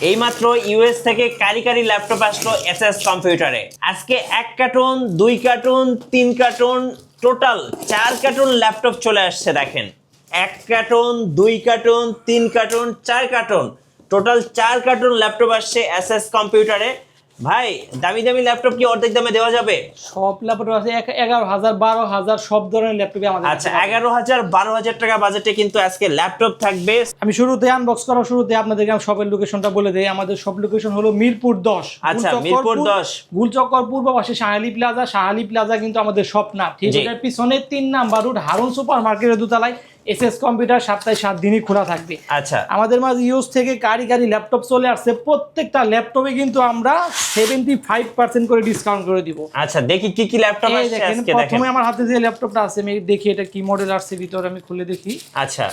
এইমাত্র ইউএস থেকে কারিগরি ল্যাপটপ আসলো এসএস কম্পিউটারে। আজকে 1 cartoon 2 cartoon 3 cartoon total 4 cartoon laptop চলে আসছে। দেখেন 1 cartoon 2 cartoon 3 cartoon 4 cartoon total 4 cartoon laptop আসছে এসএস কম্পিউটারে। ভাই দামি দামি ল্যাপটপ কি অর্ধেক দামে দেওয়া যাবে? সব ল্যাপটপ আছে 11,000 12,000 সব ধরনের ল্যাপটপই আমাদের। আচ্ছা 11,000 12,000 টাকা বাজেটে কিন্তু আজকে ল্যাপটপ থাকবে। আমি শুরুতে আনবক্স করার শুরুতে আপনাদেরকে শপের লোকেশনটা বলে দেই। আমাদের শপ লোকেশন হলো মিরপুর 10। আচ্ছা মিরপুর 10 গুলচক্কর পূর্ব পাশে শাহালি প্লাজা। শাহালি প্লাজা কিন্তু আমাদের শপ না, ঠিক এটার পিছনে 3 নাম্বার রোড হারুন সুপার মার্কেটের দোতলায় এসএস কম্পিউটার সপ্তাহে 7 দিনই খোলা থাকবে। আচ্ছা আমাদের মাঝে ইউজ থেকে কারিগরি ল্যাপটপ চলে আসছে। প্রত্যেকটা ল্যাপটপে কিন্তু আমরা 75% করে ডিসকাউন্ট করে দিব। আচ্ছা দেখি কি কি ল্যাপটপ আছে আজকে দেখেন। প্রথমে আমার হাতে যে ল্যাপটপটা আছে আমি দেখি এটা কি মডেল আসছে, ভিতরে আমি খুলে দেখি। আচ্ছা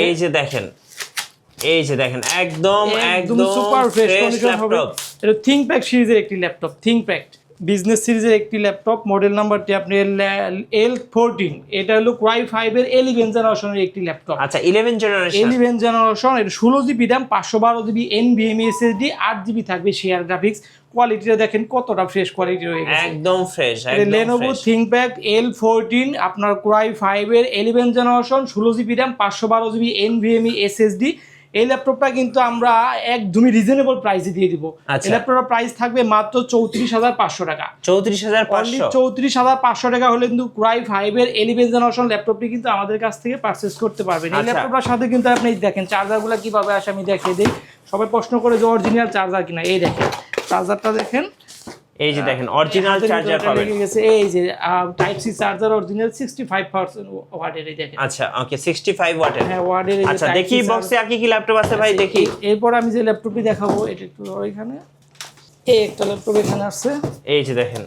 এই যে দেখেন একদম সুপার ফ্রেশ কন্ডিশন হবে। এটা থিংকপ্যাড সিরিজের একটি ল্যাপটপ, থিংকপ্যাড বিজনেস সিরিজের একটি ল্যাপটপ। মডেল নাম্বারটি আপনি L14। এটা হলো Core i5 এর 11 জেনারেশনের একটি ল্যাপটপ। আচ্ছা 11 জেনারেশন। এটা 16GB RAM 512GB NVMe SSD 8GB থাকবে শেয়ার গ্রাফিক্স। কোয়ালিটিটা দেখেন কতটা ফ্রেশ কোয়ালিটি রয়ে গেছে, একদম ফ্রেশ। Lenovo ThinkPad L14 আপনার Core i5 এর 11 generation 16GB RAM 512GB NVMe SSD। এই ল্যাপটপটা কিন্তু আমরা একদমই রিজনেবল প্রাইসে দিয়ে দিব। এই ল্যাপটপটার প্রাইস থাকবে মাত্র 34,500 টাকা। 34,500 টাকা হলে কিন্তু Core i5 এর 11 জেনারেশন ল্যাপটপটি কিন্তু আমাদের কাছ থেকে পারচেজ করতে পারবেন। এই ল্যাপটপটার সাথে কিন্তু আপনি দেখেন চার্জারগুলো কিভাবে আসে আমি দেখিয়ে দিই। সবাই প্রশ্ন করে যে অরিজিনাল চার্জার কিনা, এই দেখেন চার্জারটা দেখেন, এই যে দেখেন অরিজিনাল চার্জার পাবেন। এই যে টাইপ সি চার্জার অরিজিনাল 65% ওয়াটের। এই দেখেন আচ্ছা ওকে 65 ওয়াটের। হ্যাঁ ওয়াটের। আচ্ছা দেখি বক্সে আর কি কি ল্যাপটপ আছে ভাই দেখি। এরপর আমি যে ল্যাপটপটি দেখাবো এটা একটু এখানে এই একটা ল্যাপটপ এখানে আছে। এই যে দেখেন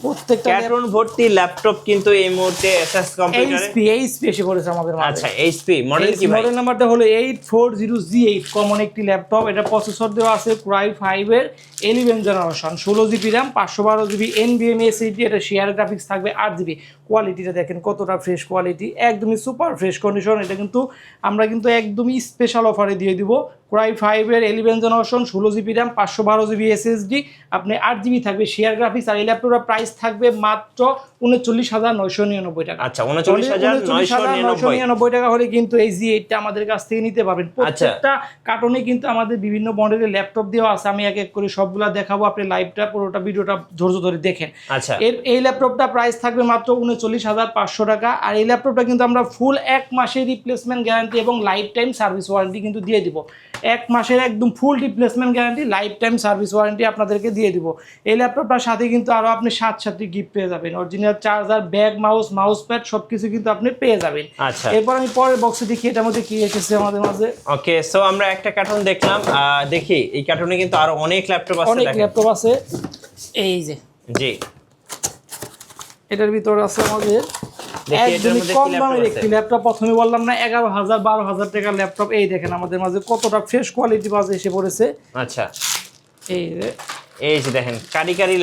প্রত্যেকটা কার্টুন ভর্তি ল্যাপটপ কিন্তু এই মুহূর্তে এসএস কম্পিউটারে HP এসে পড়েছে আমাদের মাঝে। আচ্ছা HP মডেল কি ভাই? মডেল নাম্বারটা হলো 840G8 কমন একটি ল্যাপটপ। এটা প্রসেসর দেওয়া আছে Core i5 এর 11 generation 16GB RAM 512GB NVMe SSD। এটা শেয়ার গ্রাফিক্স থাকবে 8GB। কোয়ালিটিটা দেখেন কতটা ফ্রেশ কোয়ালিটি, একদমই সুপার ফ্রেশ কন্ডিশন। এটা কিন্তু আমরা কিন্তু একদমই স্পেশাল অফারে দিয়ে দিব। Core i5 এর 11 generation 16GB RAM 512GB SSD আপনি 8GB থাকবে শেয়ার গ্রাফিক্স। আর এই ল্যাপটপটার প্রাইস থাকবে মাত্র 39,999 টাকা। আচ্ছা 39,999 টাকা হলে কিন্তু এই G8টা আমাদের কাছ থেকে নিতে পারবেন। প্রত্যেকটা কার্টুনে কিন্তু আমাদের বিভিন্ন মডেলের ল্যাপটপ দেওয়া আছে। আমি এক এক করে সবগুলা দেখাবো, আপনি লাইভটা পুরোটা ভিডিওটা ধৈর্য ধরে দেখেন। আচ্ছা এই ল্যাপটপটা প্রাইস থাকবে মাত্র 39,500 টাকা। আর এই ল্যাপটপটা কিন্তু আমরা ফুল 1 মাসের রিপ্লেসমেন্ট গ্যারান্টি এবং লাইফ টাইম সার্ভিস ওয়ারেন্টি কিন্তু দিয়ে দিব। 1 মাসের একদম ফুল replacement guarantee, life time service warranty আপনাদেরকে দিয়ে দিব। এই ল্যাপটপটার সাথে কিন্তু আরো আপনি 7 গিফট পেয়ে যাবেন। Original charger, bag, mouse pad সবকিছু কিন্তু আপনি পেয়ে যাবেন। আচ্ছা এরপর আমি পরের বক্সে দেখি এটার মধ্যে কি এসেছে আমাদের মাঝে। ওকে সো আমরা একটা কার্টুন দেখলাম, দেখি এই কার্টুনে কিন্তু আরো অনেক ল্যাপটপ আছে। অনেক ল্যাপটপ আছে। এই যে জি এটার ভিতরে আছে আমাদের একদমই কম দামের একটি ল্যাপটপ। প্রথমে বললাম না 11,000 12,000 টাকার ল্যাপটপ। এই দেখেন আমাদের মাঝে কতটা ফ্রেশ কোয়ালিটি বাজে এসে পড়েছে। আচ্ছা এই যে দেখেন কারিগরি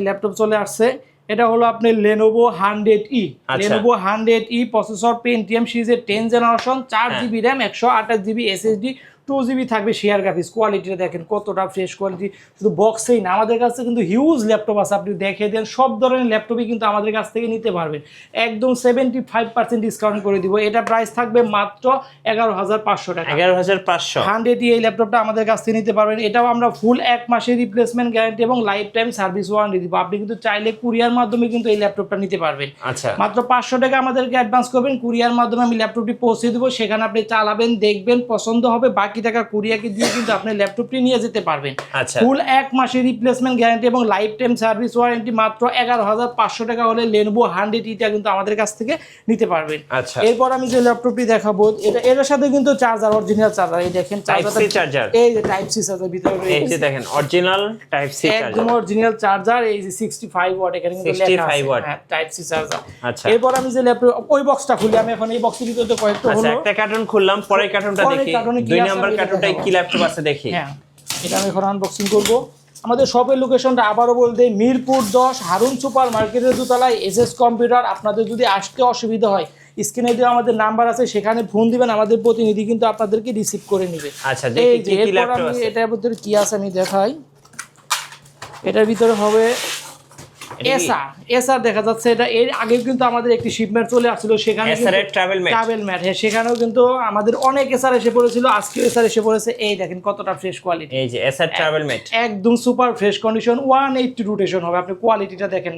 ল্যাপটপ চলে আসছে। এটা হলো আপনি Lenovo 100E। Lenovo 100E processor Pentium সিরিজের 10 generation 4GB RAM 128GB SSD 2GB থাকবে শেয়ার গ্রাফিক্স। কোয়ালিটিটা দেখেন কতটা ফ্রেশ কোয়ালিটি। শুধু বক্সেই না, আমাদের কাছে কিন্তু হিউজ ল্যাপটপ আছে। আপনি দেখে দেন সব ধরনের ল্যাপটপই কিন্তু আমাদের কাছ থেকে নিতে পারবেন। একদম 75% ডিসকাউন্ট করে দিব। এটা প্রাইস থাকবে মাত্র 11,500 টাকা। 11,500 100E এই ল্যাপটপটা আমাদের কাছ থেকে নিতে পারবেন। এটাও আমরা ফুল 1 মাসের রিপ্লেসমেন্ট গ্যারান্টি এবং লাইফ টাইম সার্ভিস ওয়ারেন্টি দিব। আপনি কিন্তু চাইলে কুরিয়ার মাধ্যমে কিন্তু এই ল্যাপটপটা নিতে পারবেন। আচ্ছা মাত্র 500 টাকা আমাদেরকে অ্যাডভান্স করবেন, কুরিয়ার মাধ্যমে আমি ল্যাপটপটি পৌঁছে দেবো। সেখানে আপনি চালাবেন, দেখবেন, পছন্দ হবে, বাকি টাকা কুরিয়ারকে দিয়ে কিন্তু আপনি ল্যাপটপটি নিয়ে যেতে পারবেন। আচ্ছা ফুল 1 মাসের রিপ্লেসমেন্ট গ্যারান্টি এবং লাইফ টাইম সার্ভিস ওয়ারেন্টি মাত্র 11,500 টাকা হলে Lenovo 100E কিন্তু আমাদের কাছ থেকে নিতে পারবেন। আচ্ছা এরপর আমি যে ল্যাপটপটি দেখাবো এর সাথে কিন্তু চার্জার, অরিজিনাল চার্জার। এই দেখেন চার্জার, এই যে টাইপ সি চার্জার ভিতরে এই যে দেখেন অরিজিনাল টাইপ সি চার্জার, একদম অরিজিনাল চার্জার। এই যে 65 ওয়াট এখানে কিন্তু লেখা আছে টাইপ সি চার্জার। আচ্ছা এরপর আমি যে ল্যাপটপ ওই বক্সটা খুলি, আমি এখন এই বক্সের ভিতরে কয়েকটা হলো। আচ্ছা একটা কার্টুন খুললাম, পরের কার্টুনটা দেখি। 2 নাম্বার কার্টুনটাই কি ল্যাপটপ আছে দেখি। হ্যাঁ এটা আমি এখন আনবক্সিং করব। আমাদের শপের লোকেশনটা আবারও বলতে মিরপুর 10 হারুন সুপার মার্কেটের দোতলায় এসএস কম্পিউটার। আপনাদের যদি আসতে অসুবিধা হয় স্ক্রিনে দেওয়া আমাদের নাম্বার আছে, সেখানে ফোন দিবেন, আমাদের প্রতিনিধি কিন্তু আপনাদেরকে রিসিভ করে নেবে। আচ্ছা, দেখি কি কি ল্যাপটপ আছে। এটার ভিতরে কি আছে আমি দেখাই। এটার ভিতরে হবে এসআর দেখা যাচ্ছে। এটা এর আগে কিন্তু আমাদের একটি শিপমেন্ট চলে আসছিল, সেখানে এসআর এর ট্রাভেল ম্যাট, হ্যাঁ, সেখানেও কিন্তু আমাদের অনেক এসআর এসে পড়েছিল, আজকে এসআর এসে পড়েছে। এই দেখেন কতটা ফ্রেশ কোয়ালিটি, এই যে এসআর ট্রাভেল ম্যাট একদম সুপার ফ্রেশ কন্ডিশন। 180 রোটেশন হবে, আপনি কোয়ালিটিটা দেখেন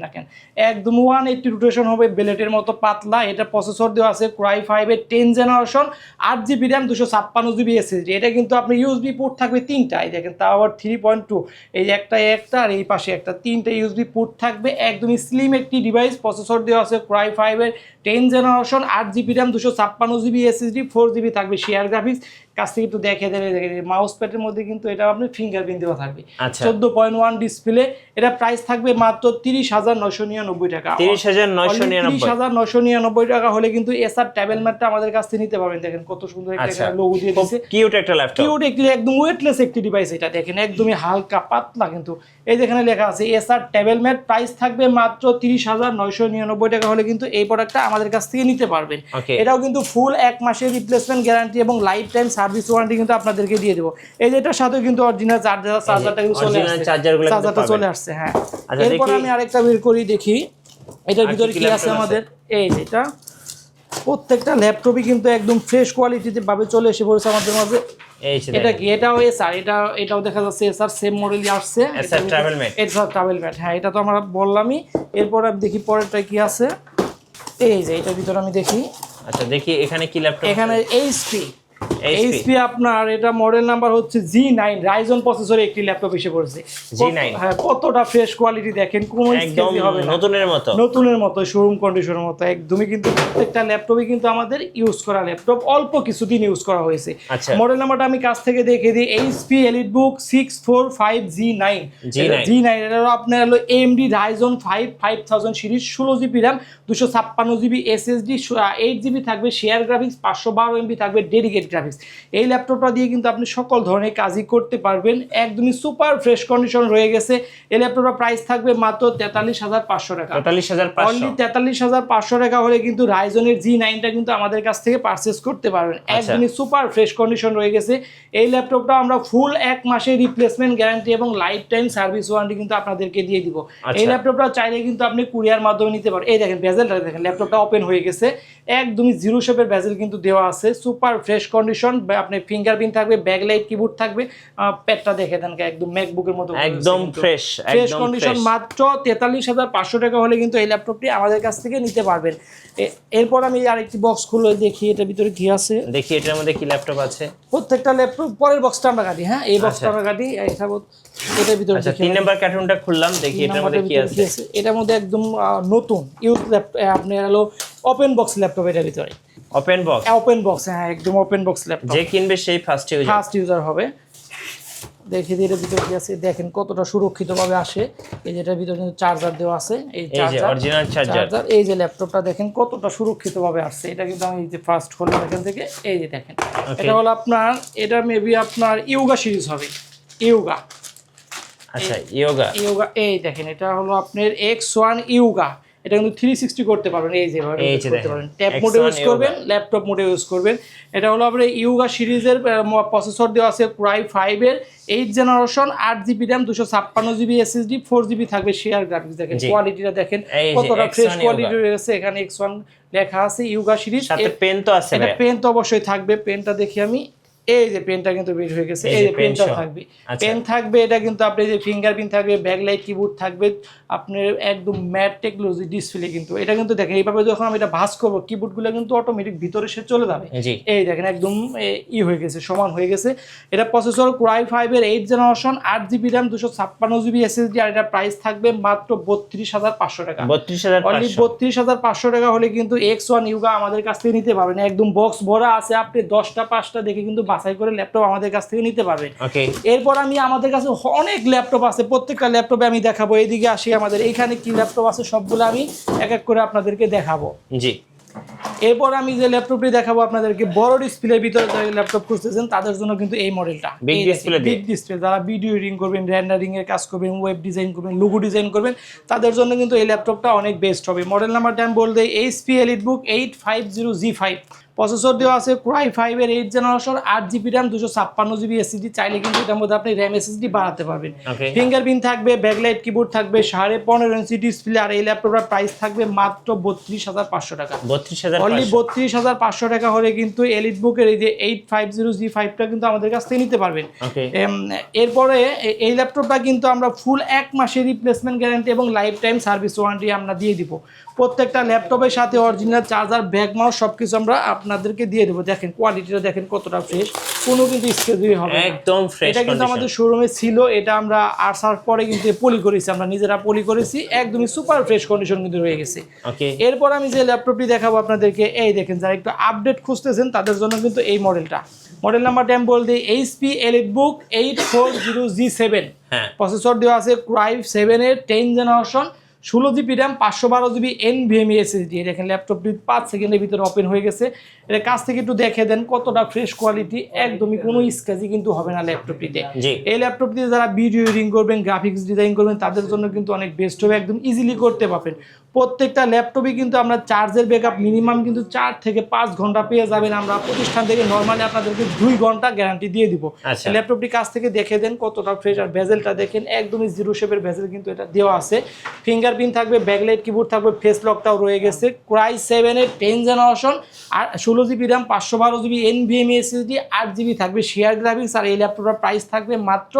একদম 180 রোটেশন হবে, বেলেটের মতো পাতলা। এটা প্রসেসর দেওয়া আছে Core i5 এর 10 generation, 8GB RAM, 256GB SSD। এটা কিন্তু আপনি ইউএসবি পোর্ট থাকবে 3টা, এই দেখেন, তাও আবার 3.2, এই যে একটা আর এই পাশে একটা, 3টা ইউএসবি পোর্ট থাকবে। একদমই স্লিম একটি ডিভাইস। প্রসেসর দেওয়া আছে Core i5 এর 10 generation, 8GB RAM, 256GB SSD, 4GB থাকবে শেয়ার গ্রাফিক্স। কাছ থেকে একটু দেখে দেবে, মাউস প্যাডের মধ্যে কিন্তু এটা আপনার ফিঙ্গারপ্রিন্ট দেওয়া থাকবে। 14.1 ডিসপ্লে। এটা প্রাইস থাকবে মাত্র 30,999 টাকা। 30,999 টাকা হলে কিন্তু এসআর ট্যাবেল ম্যাটটা আমাদের কাছ থেকে নিতে পারবেন। দেখেন কত সুন্দর একটা লোগো দিয়ে দিয়েছে, কিউট একটা ল্যাপটপ, কিউট একটি একদম ওয়েটলেস একটি ডিভাইস। এটা দেখেন একদমই হালকা পাতলা, কিন্তু এই যেখানে লেখা আছে এসআর ট্যাবেল ম্যাট, প্রাইস থাকবে মাত্র 30,999 টাকা হলে কিন্তু এই প্রোডাক্টটা আমাদের কাছ থেকে নিতে পারবেন। এটাও কিন্তু ফুল 1 মাসের রিপ্লেসমেন্ট গ্যারান্টি এবং লাইফ টাইম সার্ভিস ওয়ারেন্টি কিন্তু আপনাদেরকে দিয়ে দেবো। এই যেটার সাথে কিন্তু অরিজিনাল চার্জারটা কিন্তু চার্জারটা চলে আসছে। হ্যাঁ, এরপর আমি আরেকটা বের করি, দেখি এটার ভিতরে কি আছে আমাদের। এই যেটা প্রত্যেকটা ল্যাপটপই কিন্তু একদম ফ্রেশ কোয়ালিটিতে ভাবে চলে এসে পড়েছে আমাদের মাঝে। এটা কি? এটাও এসআর, এটাও দেখা যাচ্ছে এসআর সেম মডেলই আসছে, এসআর ট্রাভেল ম্যাট। হ্যাঁ, এটা তো আমরা বললামই। এরপর আমি দেখি পরেরটা কি আছে। এই যে এটার ভিতরে আমি দেখি। আচ্ছা, দেখি এখানে কি ল্যাপটপ। এখানে এইচপি আপনার, এটা মডেল নাম্বার হচ্ছে G9 রাইজন প্রসেসরে একটি ল্যাপটপ এসে পড়েছে। G9, হ্যাঁ, কতটা ফ্রেশ কোয়ালিটি দেখেন, কোনো একদম নতুনের মতো শোরুম কন্ডিশনের মতো একদমই। কিন্তু প্রত্যেকটা ল্যাপটপই কিন্তু আমাদের ইউজ করা ল্যাপটপ, অল্প কিছুদিন ইউজ করা হয়েছে। মডেল নাম্বারটা আমি কাছ থেকে দেখে দিই। HP EliteBook 645 G9। এটা আপনার হলো AMD Ryzen 5 5000 series, 16GB RAM, 256GB SSD, 8GB থাকবে শেয়ার গ্রাফিক্স, 512MB থাকবে ডেডিকেটেড গ্রাফিক্স। এই ল্যাপটপটা দিয়ে কিন্তু আপনি সকল ধরনের কাজই করতে পারবেন, একদমই সুপার ফ্রেশ কন্ডিশন রয়ে গেছে। এই ল্যাপটপটার প্রাইস থাকবে মাত্র 43,500 টাকা। 43,500 টাকা হলে কিন্তু রাইজনের G9টা কিন্তু আমাদের কাছ থেকে পারচেস করতে পারবেন, একদমই সুপার ফ্রেশ কন্ডিশন রয়ে গেছে। এই ল্যাপটপটা আমরা ফুল 1 মাসের রিপ্লেসমেন্ট গ্যারান্টি এবং লাইফ টাইম সার্ভিস ওয়ারেন্টি কিন্তু আপনাদেরকে দিয়ে দিব। এই ল্যাপটপটা চাইলে কিন্তু আপনি কুরিয়ার মাধ্যমে নিতে পারেন। এই দেখেন বেজেলটা দেখেন, ল্যাপটপটা ওপেন হয়ে গেছে, একদমই জিরো শেপের বেজেল কিন্তু দেওয়া আছে, সুপার ফ্রেশ কন্ডিশন। আপনার ফিঙ্গারপ্রিন্ট থাকবে, ব্যাকলাইট কিবোর্ড থাকবে, প্যাডটা দেখে দেন একদম ম্যাকবুকের মতো একদম ফ্রেশ কন্ডিশন। মাত্র 43,500 টাকা হলে কিন্তু এই ল্যাপটপটি আমাদের কাছ থেকে নিতে পারবেন। এরপর আমি আরেকটি বক্স খুলে দেখি এটার ভিতরে কি আছে। দেখি এটার মধ্যে কি ল্যাপটপ আছে। প্রত্যেকটা ল্যাপটপ পরের বক্সটা আমরা কাটি। হ্যাঁ, এই বক্সটা আমরা কাটি। এটার ভিতরে 3 নাম্বার কার্টুনটা খুললাম, দেখি এটার মধ্যে কি আছে। এটার মধ্যে একদম নতুন ইউজ ল্যাপটপ, আপনার হলো ওপেন বক্স ল্যাপটপ। এটার ভিতরে ওপেন বক্স, হ্যাঁ একদম ওপেন বক্স ল্যাপটপ। যে কিনবে সেই ফার্স্ট ইউজার হবে। দেখি এটার ভিতরে কি আছে, দেখেন কতটা সুরক্ষিতভাবে আসে। এই যে এটার ভিতরে কিন্তু চার্জার দেওয়া আছে, এই অরিজিনাল চার্জার। এই যে ল্যাপটপটা দেখেন কতটা সুরক্ষিতভাবে আসছে। এটা কিন্তু আমি এই যে ফার্স্ট খুললাম এখান থেকে, এই যে দেখেন, এটা হলো আপনার, এটা মেবি আপনার ইয়োগা সিরিজ হবে, ইয়োগা। আচ্ছা, ইয়োগা। এই দেখেন, এটা হলো আপনার X1 ইয়োগা। এটা কিন্তু 360 করতে পারবেন, এই যে করতে পারবেন, ট্যাব মোডে ইউজ করবেন, ল্যাপটপ মোডে ইউজ করবেন। এটা হলো আপনার ইয়োগা সিরিজের প্রসেসর দেওয়া আছে Core i5 এর 8 generation, 8GB RAM, 256GB SSD, 4GB থাকবে শেয়ার গ্রাফিক্স। দেখেন কোয়ালিটিটা দেখেন কতটা ফ্রেশ কোয়ালিটি রয়েছে। এখানে X1 লেখা আছে, ইয়োগা সিরিজ। সাথে পেন তো আছে, এটা পেন তো অবশ্যই থাকবে। পেনটা দেখি আমি, এই যে পেনটা কিন্তু বের হয়ে গেছে, এই যে পেনটা থাকবে, পেন থাকবে। এটা কিন্তু আপনার যে ফিঙ্গারপ্রিন্ট থাকবে, ব্যাকলাইট কিবোর্ড থাকবে, আপনার একদম ম্যাট টেকনোলজি ডিসপ্লে। কিন্তু এটা কিন্তু দেখেন এইভাবে যখন আমি এটা ভাঁজ করবো, কিবোর্ডগুলো কিন্তু অটোমেটিক ভিতরে সে চলে যাবে। এই দেখেন একদম হয়ে গেছে, সমান হয়ে গেছে। এটা প্রসেসর Core i5 এর 8 generation, 8GB RAM, 256GB SSD। আর এটা প্রাইস থাকবে মাত্র 32,500 টাকা। 32,500 টাকা হলে কিন্তু X1 ইয়োগা আমাদের কাছ থেকে নিতে পারবেন। একদম বক্স ভরা আছে, আপনি 10টা 5টা দেখে কিন্তু বাছাই করে ল্যাপটপ আমাদের কাছ থেকে নিতে পারবেন। এরপর আমি আমাদের কাছে অনেক ল্যাপটপ আছে, প্রত্যেকটা ল্যাপটপে আমি দেখাবো। এইদিকে আসি, আমাদের এইখানে কি ল্যাপটপ আছে সবগুলো আমি এক এক করে আপনাদেরকে দেখাবো। এরপর আমি যে ল্যাপটপটি দেখাবো আপনাদেরকে বড় ডিসপ্লের ভিতরে যারা ল্যাপটপ খুঁজতেছেন তাদের জন্য কিন্তু এই মডেলটা বিগ ডিসপ্লে বিগ ডিসপ্লে যারা ভিডিও এডিটিং করবেন, রেন্ডারিং এর কাজ করবেন, ওয়েব ডিজাইন করবেন, লোগো ডিজাইন করবেন, তাদের জন্য কিন্তু এই ল্যাপটপটা অনেক বেস্ট হবে। মডেল নাম্বারটা আমি বলতে HP EliteBook 850G5, প্রসেসর দেওয়া আছে Core i5 এর 8 generation, 8GB RAM, 256GB SSD। চাইলে কিন্তু এটার মধ্যে আপনি RAM SSD বাড়াতে পারবেন। ফিঙ্গারপ্রিন্ট থাকবে, ব্যাকলাইট কিবোর্ড থাকবে, 15.5 ইঞ্চি ডিসপ্লে। আর এই ল্যাপটপটার প্রাইস থাকবে মাত্র 32,500 টাকা। 32,500 অনলি 32,500 টাকা হলে কিন্তু EliteBook এর এই যে 850G5টা কিন্তু আমাদের কাছ থেকে নিতে পারবেন। এরপরে এই ল্যাপটপটা কিন্তু আমরা ফুল 1 মাসের রিপ্লেসমেন্ট গ্যারান্টি এবং লাইফ টাইম সার্ভিস ওয়ারেন্টি আমরা দিয়ে দিব। প্রত্যেকটা ল্যাপটপের সাথে অরিজিনাল চার্জার, ব্যাগ মাউস সবকিছু আমরা আপনাদেরকে দিয়ে দেবো। দেখেন কোয়ালিটিটা দেখেন কতটা ফ্রেশ, কোনো কিন্তু স্ক্র্যাচ হবে না, একদম ফ্রেশ। এটা কিন্তু আমাদের শোরুমে ছিল, এটা আমরা আসার পরে কিন্তু পলি করেছি, আমরা নিজেরা পলি করেছি, একদমই সুপার ফ্রেশ কন্ডিশন কিন্তু রয়ে গেছে। এরপর আমি যে ল্যাপটপটি দেখাবো আপনাদেরকে, এই দেখেন যারা একটু আপডেট খুঁজতেছেন তাদের জন্য কিন্তু এই মডেলটা। মডেল নাম্বারটা আমি বলতে HP EliteBook 840G7, প্রসেসর দেওয়া আছে Core i7 এর 10 generation, 16GB RAM, 512GB NVMe SSD। দেখেন ল্যাপটপটি 5 সেকেন্ডের ভিতরে ওপেন হয়ে গেছে। এটা কাছ থেকে একটু দেখে দেন কতটা ফ্রেশ কোয়ালিটি, একদমই কোনো স্ক্র্যাচই কিন্তু হবে না ল্যাপটপটিতে। এই ল্যাপটপটিতে যারা ভিডিও এডিটিং করবেন, গ্রাফিক্স ডিজাইন করবেন, তাদের জন্য কিন্তু অনেক বেস্ট হবে, একদম ইজিলি করতে পারবেন। প্রত্যেকটা ল্যাপটপে কিন্তু আমরা চার্জের ব্যাকআপ মিনিমাম কিন্তু 4 থেকে 5 ঘন্টা পেয়ে যাবেন। আমরা প্রতিষ্ঠান থেকে নর্মালি আপনাদেরকে 2 ঘন্টা গ্যারান্টি দিয়ে দিব। ল্যাপটপটি কাছ থেকে দেখে দেন কতটা ফ্রেশ। আর বেজেলটা দেখেন একদমই জিরো শেপের বেজেল কিন্তু এটা দেওয়া আছে। ফিঙ্গারপ্রিন্ট থাকবে, ব্যাকলাইট কিবোর্ড থাকবে, ফেস লকটাও রয়ে গেছে। Core i7 এর 10 জেনারেশন, আর 16GB RAM, 512GB NVMe SSD, 8GB থাকবে শেয়ার গ্রাফিক্স। আর এই ল্যাপটপটার প্রাইস থাকবে মাত্র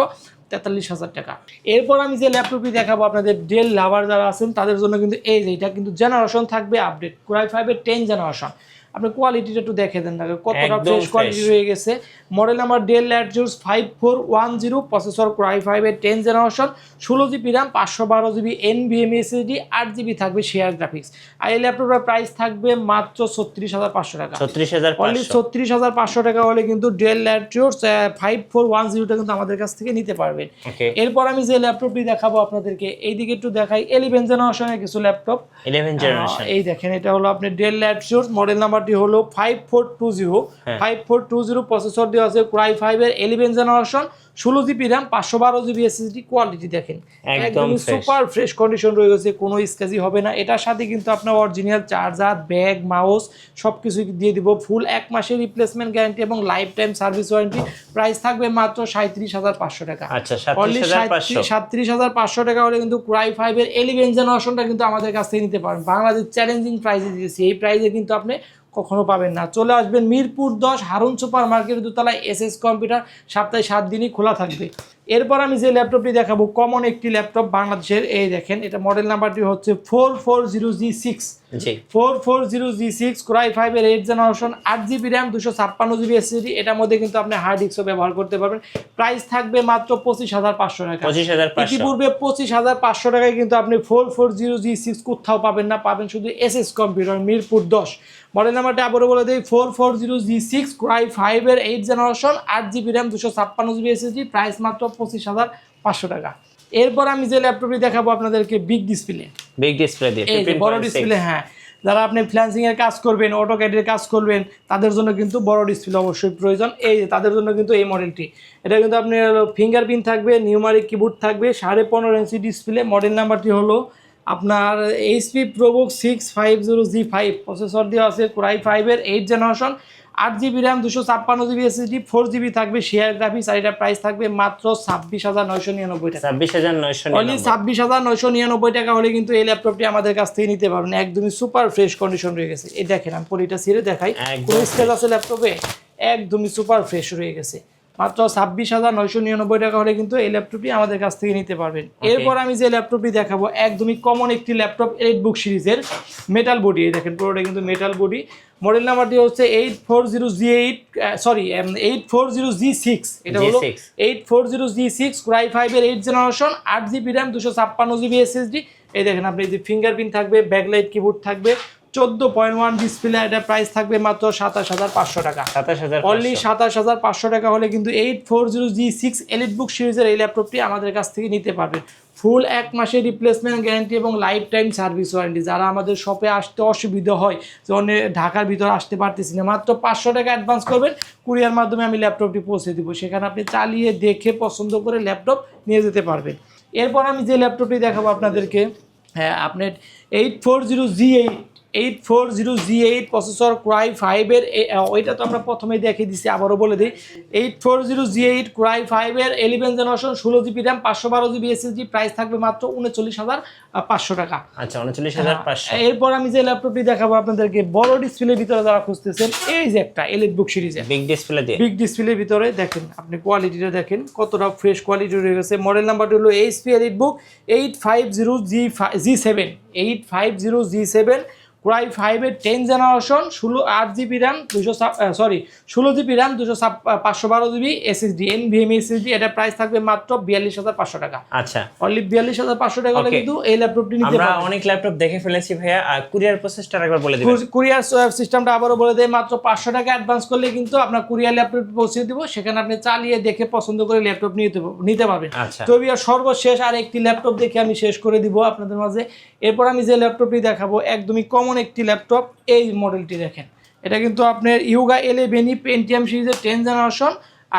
43,000 টাকা। এরপর আমি যে ল্যাপটপটি দেখাবো আপনাদের ডেল লাভার যারা আছেন তাদের জন্য কিন্তু এই যে এটা কিন্তু জেনারেশন থাকবে আপডেট, Core i5 এর 10 জেনারেশন। আপনি কোয়ালিটিটা একটু দেখে দেন না কতটা ফ্রেশ কোয়ালিটি রয়ে গেছে। Model number del Latitude 5410, processor Core i5 এর 10 generation, 16GB RAM, 512GB NVMe SSD, 8GB থাকবে শেয়ার গ্রাফিক্স। আর এই ল্যাপটপের প্রাইস থাকবে মাত্র 36,500 টাকা। 36,500 টাকা হলে কিন্তু ডেল ল্যাটিটিউড 5410টা কিন্তু আমাদের কাছ থেকে নিতে পারবেন। এরপর আমি যে ল্যাপটপটি দেখাবো আপনাদেরকে, এইদিকে একটু দেখাই 11 জেনারেশনের কিছু ল্যাপটপ। 11 জেনারেশন এই দেখেন, এটা হলো আপনার ডেল ল্যাটিটিউড, মডেল নাম্বারটি হলো 5420, প্রসেসর দেওয়া আছে Core i5 এর 11 generation, 16GB RAM, 512GB SSD। Quality দেখেন একদম সুপার ফ্রেশ কন্ডিশন রয়ে গেছে, কোনো স্ক্র্যাচই হবে না। এটার সাথে কিন্তু আপনার অরিজিনাল চার্জার, ব্যাগ, মাউস সবকিছু দিয়ে দিব। ফুল 1 মাসের রিপ্লেসমেন্ট গ্যারান্টি এবং life time service warranty. Price থাকবে মাত্র 37,500 টাকা। আচ্ছা, 37,500 টাকা হলে কিন্তু Core i5 এর 11 জেনারেশনটা কিন্তু আমাদের কাছ থেকে নিতে পারেন। বাংলাদেশ চ্যালেঞ্জিং প্রাইসে দিয়েছি, এই প্রাইসে কিন্তু আপনি কখনো পাবেন না। চলে আসবেন মিরপুর 10 হারুন সুপার মার্কেটের দোতলায়, SS কম্পিউটার, সপ্তাহে 7 দিনই খোলা থাকবে। এরপর আমি যে ল্যাপটপটি দেখাবো কমন একটি ল্যাপটপ বাংলাদেশের, এই দেখেন এটা মডেল নাম্বারটি হচ্ছে 440G6, 440G6, Core i5 এর 8 generation, 8GB RAM, 256GB SSD। এটার মধ্যে কিন্তু আপনি হার্ড ডিস্কও ব্যবহার করতে পারবেন। প্রাইস থাকবে মাত্র 25,500 টাকা। ইতিপূর্বে 25,500 টাকায় কিন্তু আপনি 440G6 কোথাও পাবেন না, পাবেন শুধু SS কম্পিউটার মিরপুর 10। মডেল নাম্বারটা আবারও বলে দেই 440G6, Core i5 এর 8 generation, 8GB RAM, 256GB SSD। Price মাত্র 25,500 টাকা। এরপর আমি যে ল্যাপটপটি দেখাবো আপনাদেরকে বিগ ডিসপ্লে, বড় ডিসপ্লে। হ্যাঁ, যারা আপনি ফ্রিল্যান্সিং এর কাজ করবেন, অটোক্যাডের কাজ করবেন, তাদের জন্য কিন্তু বড় ডিসপ্লে অবশ্যই প্রয়োজন। এই তাদের জন্য কিন্তু এই মডেলটি, এটা কিন্তু আপনার ফিঙ্গারপ্রিন্ট থাকবে, নিউমারিক কিবোর্ড থাকবে, 15.5 ইঞ্চি ডিসপ্লে। মডেল নাম্বারটি হলো আপনার HP ProBook 650G5, প্রসেসর দেওয়া আছে Core i5 এর 8 generation, 8GB RAM, 256GB SSD, 4GB থাকবে শেয়ার গ্রাফিক্স। আর এটার প্রাইস থাকবে মাত্র 26,999 টাকা। 26,999 টাকা হলে কিন্তু এই ল্যাপটপটি আমাদের কাছ থেকে নিতে পারবেন। একদমই সুপার ফ্রেশ কন্ডিশন রয়ে গেছে। এই দেখেন আমি পলিটা ছিঁড়ে দেখাই, কোনো স্ক্র্যাচ আছে ল্যাপটপে, একদমই সুপার ফ্রেশ রয়ে গেছে। মাত্র 26,999 টাকা হলে কিন্তু এই ল্যাপটপটি আমাদের কাছ থেকে নিতে পারবেন। এরপর আমি যে ল্যাপটপটি দেখাবো একদমই কমন একটি ল্যাপটপ, EliteBook সিরিজের, মেটাল বডি। এই দেখেন পুরোটা কিন্তু মেটাল বডি। মডেল নাম্বারটি হচ্ছে 840G6, এটা হলো 840G6, Core i5 এর 8 generation, 8GB RAM, 256GB SSD। এই দেখেন আপনি যে ফিঙ্গারপ্রিন্ট থাকবে, ব্যাকলাইট কিবোর্ড থাকবে, 14.1 ডিসপ্লে, এটা প্রাইস থাকবে মাত্র 27,500 টাকা। 27,500 অনলি 27,500 টাকা হলে কিন্তু 840G6 এলিটবুক সিরিজের এই ল্যাপটপটি আমাদের কাছ থেকে নিতে পারবেন। ফুল 1 মাসের রিপ্লেসমেন্ট গ্যারান্টি এবং লাইফ টাইম সার্ভিস ওয়ারেন্টি। যারা আমাদের শপে আসতে অসুবিধা হয়, যেমন ঢাকার ভিতরে আসতে পারতেছি না, মাত্র 500 টাকা অ্যাডভান্স করবেন, কুরিয়ার মাধ্যমে আমি ল্যাপটপটি পৌঁছে দিব। সেখানে আপনি চালিয়ে দেখে পছন্দ করে ল্যাপটপ নিয়ে যেতে পারবেন। এরপর আমি যে ল্যাপটপটি দেখাবো আপনাদেরকে, হ্যাঁ আপনার 840G8 প্রসেসর Core i5 এর, ওইটা তো আমরা প্রথমেই দেখিয়ে দিচ্ছি, আবারও বলে দিই। 840G8 Core i5 এর 11 generation, 16GB RAM, 512GB SSD, price থাকবে মাত্র 39,500 টাকা। আচ্ছা, 39,500। এরপর আমি যে ল্যাপটপটি দেখাবো আপনাদেরকে, বড় ডিসপ্লের ভিতরে যারা খুঁজতেছেন, এই যে একটা এলিটবুক সিরিজের বিগ ডিসপ্লে দিয়ে, বিগ ডিসপ্লের ভিতরে দেখেন আপনি কোয়ালিটিটা দেখেন কতটা ফ্রেশ কোয়ালিটি রয়ে গেছে। মডেল নাম্বারটি হলো HP EliteBook 850G7 Core i5 এর 10 generation, 8GB RAM 16GB RAM 512GB SSD, NVMe SSD, এটা প্রাইস থাকবে মাত্র 42,500 টাকা। আচ্ছা, অনলি 42,500 টাকা হলে কিন্তু এই ল্যাপটপটি নিতে পারবেন। আমরা অনেক ল্যাপটপ দেখে ফেলেছি ভাইয়া, কুরিয়ার প্রসেসটা একবার বলে দিবেন। কুরিয়ার সিস্টেমটা আবারও বলে দেয়, মাত্র 500 টাকা অ্যাডভান্স করলে কিন্তু আপনার কুরিয়ার ল্যাপটপ পৌঁছে দিব, সেখানে আপনি চালিয়ে দেখে পছন্দ করে ল্যাপটপ নিতে পারবেন। আচ্ছা, তবে আর সর্বশেষ আর একটি ল্যাপটপ দেখে আমি শেষ করে দিব আপনাদের মাঝে। এরপর আমি যে ল্যাপটপটি দেখাবো একদমই কমন একটি ল্যাপটপ, এই মডেলটি দেখেন। এটা কিন্তু আপনার ইউগা 11 পেন্টিয়াম সিরিজের 10 জেনারেশন,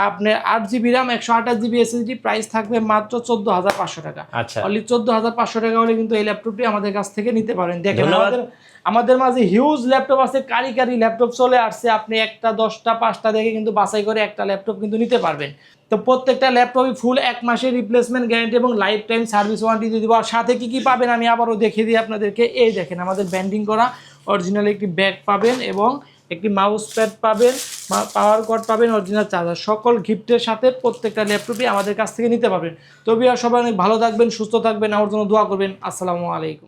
আপনার 8GB RAM 128GB SSD, price থাকবে মাত্র 14,500 টাকা। আচ্ছা, অনলি 14,500 টাকা হলে কিন্তু এই ল্যাপটপটি আমাদের কাছ থেকে নিতে পারেন। দেখেন আমাদের মাঝে হিউজ ল্যাপটপ আছে, কারি ল্যাপটপ চলে আসছে, আপনি একটা 10টা 5টা দেখে কিন্তু বাছাই করে একটা ল্যাপটপ কিন্তু নিতে পারবেন। তো প্রত্যেকটা ল্যাপটপই ফুল 1 মাসের রিপ্লেসমেন্ট গ্যারান্টি এবং লাইফ টাইম সার্ভিস ওয়ারেন্টি দিয়ে দিব। আর সাথে কি পাবেন আমি আবারও দেখিয়ে দিই আপনাদেরকে। এই দেখেন আমাদের ব্যান্ডিং করা অরিজিনাল একটি ব্যাগ পাবেন এবং একটি মাউস প্যাড পাবেন, পাওয়ার কর্ড পাবেন, অরিজিনাল চার্জার, সকল গিফটের সাথে প্রত্যেকটা ল্যাপটপই আমাদের কাছ থেকে নিতে পারবেন। তবে আর সবাই অনেক ভালো থাকবেন, সুস্থ থাকবেন, আমার জন্য দোয়া করবেন। আসসালামু আলাইকুম।